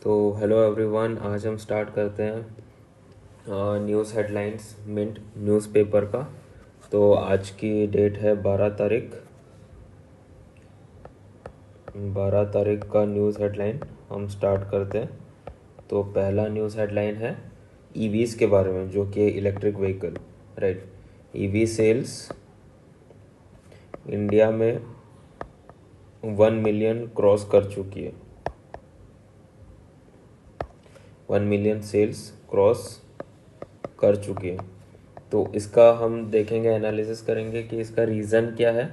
तो hello everyone, आज हम स्टार्ट करते हैं न्यूज़ हेडलाइंस मिंट न्यूज़पेपर का। तो आज की डेट है 12 तारीख। 12 तारीख का न्यूज़ हेडलाइन हम स्टार्ट करते हैं। तो पहला न्यूज़ हेडलाइन है ईवीज़ के बारे में, जो कि electric vehicle, right. EV sales India में 1 मिलियन क्रॉस कर चुकी है। 1 मिलियन सेल्स क्रॉस कर चुकी है। तो इसका हम देखेंगे, एनालिसिस करेंगे कि इसका रीज़न क्या है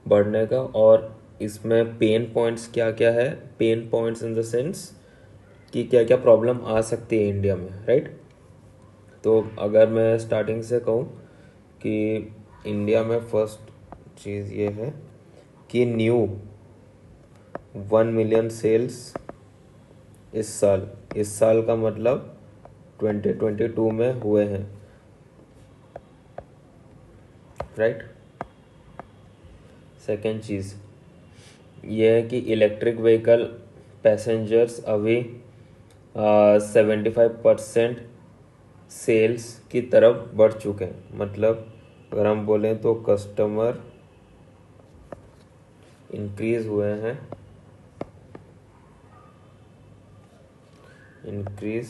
बढ़ने का, और इसमें पेन पॉइंट्स क्या क्या है। Pen points in the sense कि क्या क्या प्रॉब्लम आ सकती है इंडिया में, राइट। तो अगर मैं स्टार्टिंग से कहूँ कि इंडिया में फर्स्ट चीज़ ये है कि न्यू 1 मिलियन सेल्स इस साल का मतलब 2022 में हुए हैं, राइट। सेकेंड चीज़ ये है कि इलेक्ट्रिक व्हीकल पैसेंजर्स अभी 75% सेल्स की तरफ बढ़ चुके हैं। मतलब अगर हम बोलें तो कस्टमर इंक्रीज हुए हैं, increase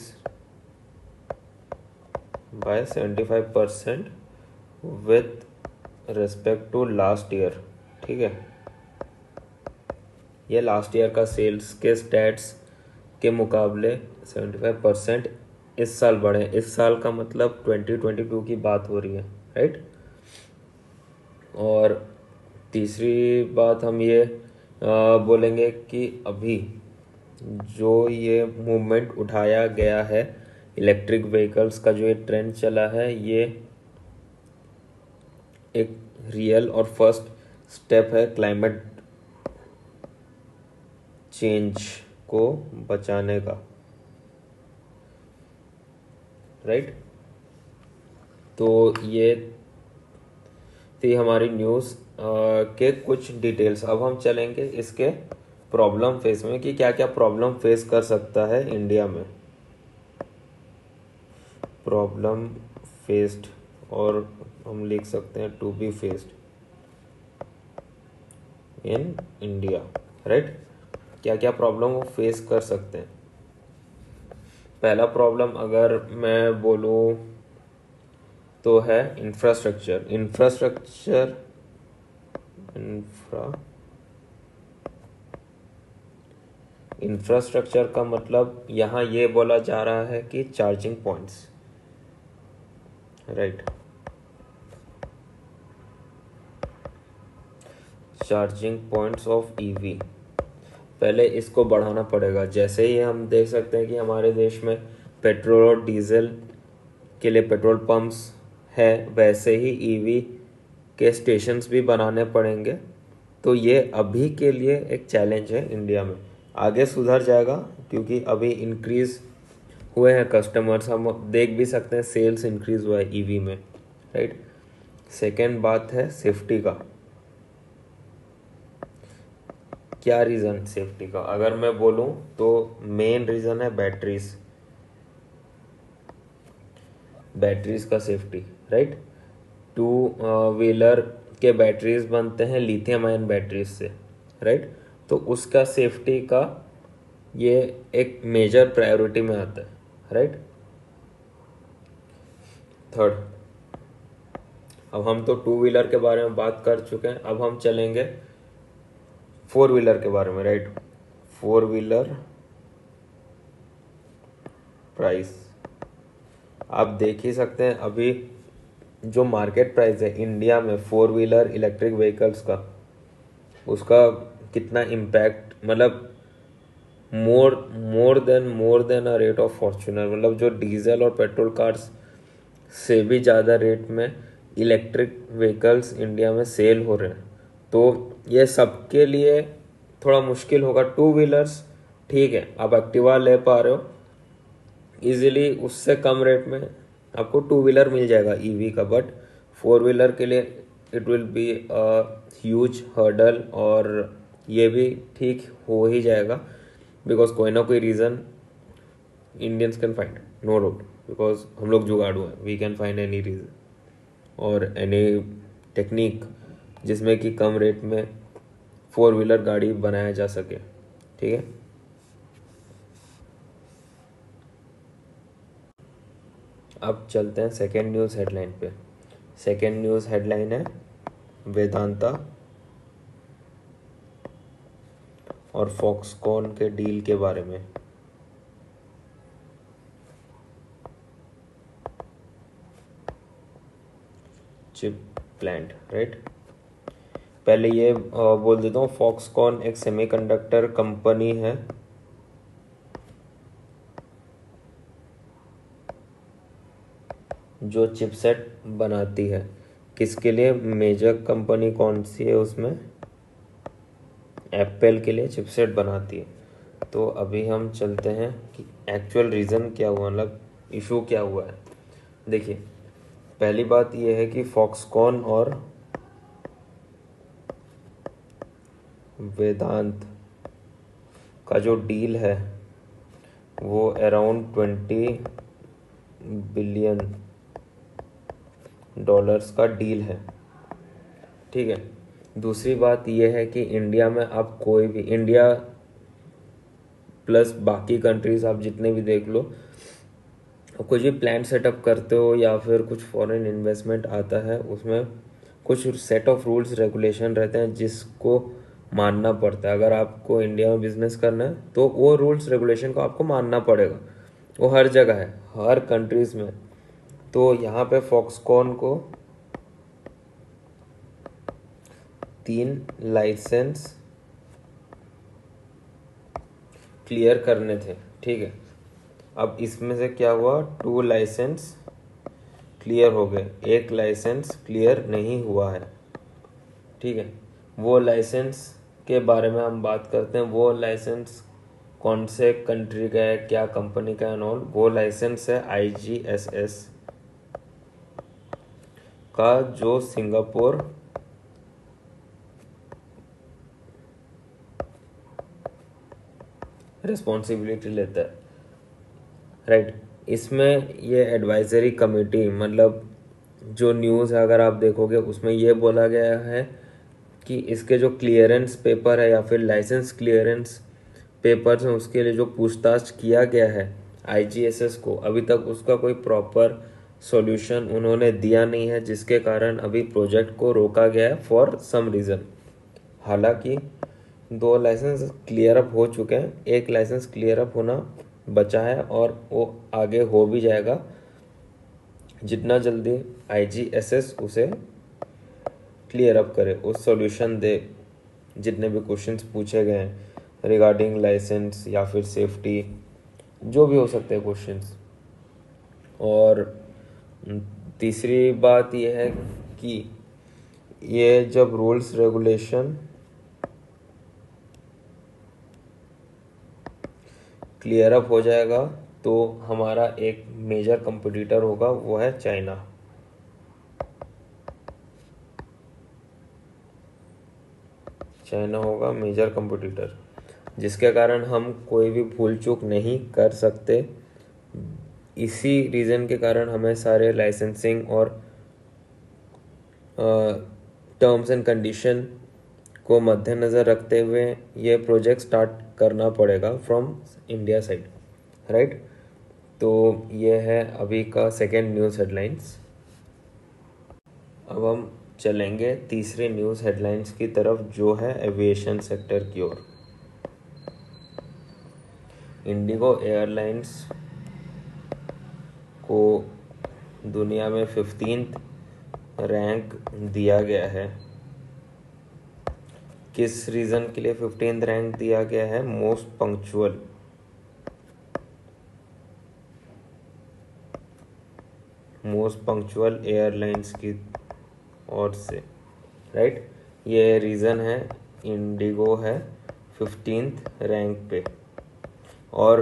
by 75% with respect to last year, ठीक है। ये लास्ट ईयर का सेल्स के स्टैट्स के मुकाबले 75% इस साल बढ़े। इस साल का मतलब 2022 की बात हो रही है, राइट। और तीसरी बात हम ये बोलेंगे कि अभी जो ये मूवमेंट उठाया गया है इलेक्ट्रिक व्हीकल्स का, जो ये ट्रेंड चला है, ये एक रियल और फर्स्ट स्टेप है क्लाइमेट चेंज को बचाने का, राइट। तो ये थी हमारी न्यूज़ के कुछ डिटेल्स। अब हम चलेंगे इसके प्रॉब्लम फेस में कि क्या क्या प्रॉब्लम फेस कर सकता है इंडिया में। प्रॉब्लम फेस्ड, और हम लिख सकते हैं to be faced in India, right. क्या क्या प्रॉब्लम वो फेस कर सकते हैं। पहला प्रॉब्लम अगर मैं बोलूँ तो है इंफ्रास्ट्रक्चर। इंफ्रास्ट्रक्चर का मतलब यहाँ ये बोला जा रहा है कि charging points, right. Charging points of EV, पहले इसको बढ़ाना पड़ेगा। जैसे ही हम देख सकते हैं कि हमारे देश में पेट्रोल और डीजल के लिए पेट्रोल पंप्स है, वैसे ही ईवी के स्टेशंस भी बनाने पड़ेंगे। तो ये अभी के लिए एक चैलेंज है इंडिया में। आगे सुधर जाएगा क्योंकि अभी इंक्रीज हुए हैं कस्टमर्स, हम देख भी सकते हैं सेल्स इंक्रीज हुआ है ईवी में, राइट। सेकेंड बात है सेफ्टी का। क्या रीज़न सेफ्टी का, अगर मैं बोलूँ तो मेन रीज़न है बैटरीज का सेफ्टी, राइट। टू व्हीलर के बैटरीज बनते हैं लिथियम आयन बैटरीज से, राइट। तो उसका सेफ्टी का ये एक मेजर प्रायोरिटी में आता है, राइट। थर्ड, अब हम तो टू व्हीलर के बारे में बात कर चुके हैं, अब हम चलेंगे फोर व्हीलर के बारे में, राइट। फोर व्हीलर प्राइस आप देख ही सकते हैं अभी जो मार्केट प्राइस है इंडिया में फोर व्हीलर इलेक्ट्रिक व्हीकल्स का, उसका कितना इम्पैक्ट, मतलब more than a rate of Fortuner. मतलब जो डीजल और पेट्रोल कार्स से भी ज़्यादा रेट में इलेक्ट्रिक व्हीकल्स इंडिया में सेल हो रहे हैं। तो ये सबके लिए थोड़ा मुश्किल होगा। टू व्हीलर्स ठीक है, आप एक्टिवा ले पा रहे हो इजीली, उससे कम रेट में आपको टू व्हीलर मिल जाएगा ईवी का, बट फोर व्हीलर के लिए it will be a huge hurdle. और ये भी ठीक हो ही जाएगा बिकॉज कोई ना कोई reason Indians can find, no doubt, because हम लोग जुगाड़ू हैं, we can find any reason और एनी टेक्निक जिसमें कि कम रेट में 4 व्हीलर गाड़ी बनाया जा सके। ठीक है, अब चलते हैं सेकेंड न्यूज़ हेडलाइन पे। सेकेंड न्यूज़ हेडलाइन है वेदांता और फॉक्सकॉन के डील के बारे में। Chip plant, right. पहले ये बोल देता हूँ, फॉक्सकॉन एक सेमीकंडक्टर कंपनी है जो चिपसेट बनाती है। किसके लिए? मेजर कंपनी कौन सी है उसमें? एप्पल के लिए चिपसेट बनाती है। तो अभी हम चलते हैं कि एक्चुअल रीज़न क्या हुआ, मतलब इशू क्या हुआ है। देखिए, पहली बात यह है कि फॉक्सकॉन और वेदांत का जो डील है वो अराउंड $20 बिलियन का डील है। ठीक है, दूसरी बात यह है कि इंडिया में आप कोई भी, इंडिया प्लस बाकी कंट्रीज आप जितने भी देख लो, कुछ भी प्लान सेटअप करते हो या फिर कुछ फॉरेन इन्वेस्टमेंट आता है, उसमें कुछ सेट ऑफ रूल्स रेगुलेशन रहते हैं जिसको मानना पड़ता है। अगर आपको इंडिया में बिजनेस करना है तो वो रूल्स रेगुलेशन को आपको मानना पड़ेगा। वो हर जगह है, हर कंट्रीज में। तो यहाँ पे फॉक्सकॉन को 3 लाइसेंस क्लियर करने थे। ठीक है, अब इसमें से क्या हुआ, 2 लाइसेंस क्लियर हो गए, 1 लाइसेंस क्लियर नहीं हुआ है। ठीक है, वो लाइसेंस के बारे में हम बात करते हैं। वो लाइसेंस कौन से कंट्री का है, क्या कंपनी का है, ऑल। वो लाइसेंस है IGSS का, जो सिंगापुर रिस्पॉन्सिबिलिटी लेता है, राइट। इसमें ये एडवाइजरी कमेटी, मतलब जो न्यूज़ है अगर आप देखोगे उसमें ये बोला गया है कि इसके जो क्लियरेंस पेपर है या फिर लाइसेंस क्लियरेंस पेपर्स हैं उसके लिए जो पूछताछ किया गया है IGSS को, अभी तक उसका कोई प्रॉपर सॉल्यूशन उन्होंने दिया नहीं है, जिसके कारण अभी प्रोजेक्ट को रोका गया है फॉर सम रीज़न। हालांकि 2 लाइसेंस क्लियर अप हो चुके हैं, 1 लाइसेंस क्लियर अप होना बचा है और वो आगे हो भी जाएगा जितना जल्दी IGSS उसे क्लियर अप करे, उस सॉल्यूशन दे जितने भी क्वेश्चंस पूछे गए हैं रिगार्डिंग लाइसेंस या फिर सेफ्टी, जो भी हो सकते हैं क्वेश्चंस। और तीसरी बात यह है कि ये जब रूल्स रेगुलेशन क्लियर अप हो जाएगा तो हमारा एक मेजर कंपटीटर होगा, वो है चाइना। चाइना होगा मेजर कंपटीटर, जिसके कारण हम कोई भी भूल चूक नहीं कर सकते। इसी रीज़न के कारण हमें सारे लाइसेंसिंग और टर्म्स एंड कंडीशन को मद्देनज़र रखते हुए ये प्रोजेक्ट स्टार्ट करना पड़ेगा फ्रॉम इंडिया साइड, राइट। तो ये है अभी का सेकेंड न्यूज़ हेडलाइंस। अब हम चलेंगे तीसरे न्यूज़ हेडलाइंस की तरफ, जो है एविएशन सेक्टर की ओर। इंडिगो एयरलाइंस को दुनिया में 15th रैंक दिया गया है। किस रीज़न के लिए 15th रैंक दिया गया है? मोस्ट पंक्चुअल एयरलाइंस की ओर से, राइट। ये रीज़न है, इंडिगो है 15th रैंक पे। और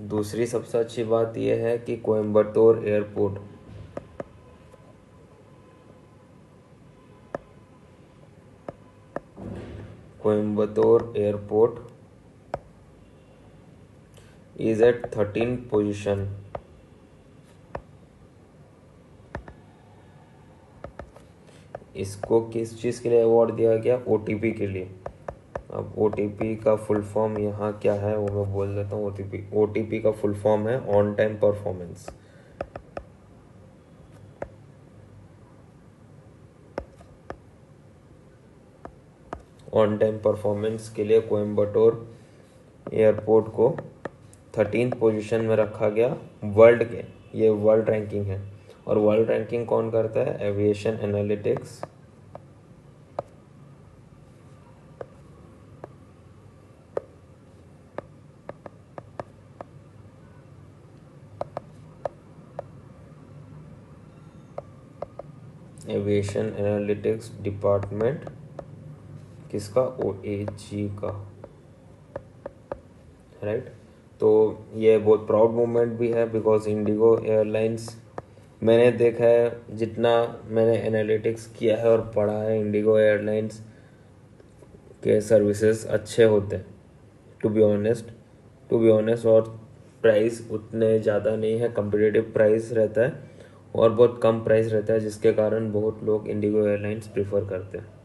दूसरी सबसे अच्छी बात यह है कि Coimbatore airport is at 13 position. इसको किस चीज़ के लिए अवार्ड दिया गया? OTP के लिए। अब OTP का फुल फॉर्म यहाँ क्या है वो मैं बोल देता हूँ। OTP का फुल फॉर्म है on time performance. On time performance के लिए कोयम्बटूर एयरपोर्ट को 13 पोजीशन में रखा गया वर्ल्ड के। ये वर्ल्ड रैंकिंग है। और वर्ल्ड रैंकिंग कौन करता है? Aviation analytics. Aviation analytics department किसका? OAG का, राइट। तो ये बहुत प्राउड मोमेंट भी है बिकॉज इंडिगो एयरलाइंस, मैंने देखा है जितना मैंने एनालिटिक्स किया है और पढ़ा है, इंडिगो एयरलाइंस के सर्विसेज अच्छे होते हैं टू बी ऑनेस्ट। और प्राइस उतने ज़्यादा नहीं है, कम्पिटिटिव प्राइस रहता है और बहुत कम प्राइस रहता है, जिसके कारण बहुत लोग इंडिगो एयरलाइंस प्रेफर करते हैं।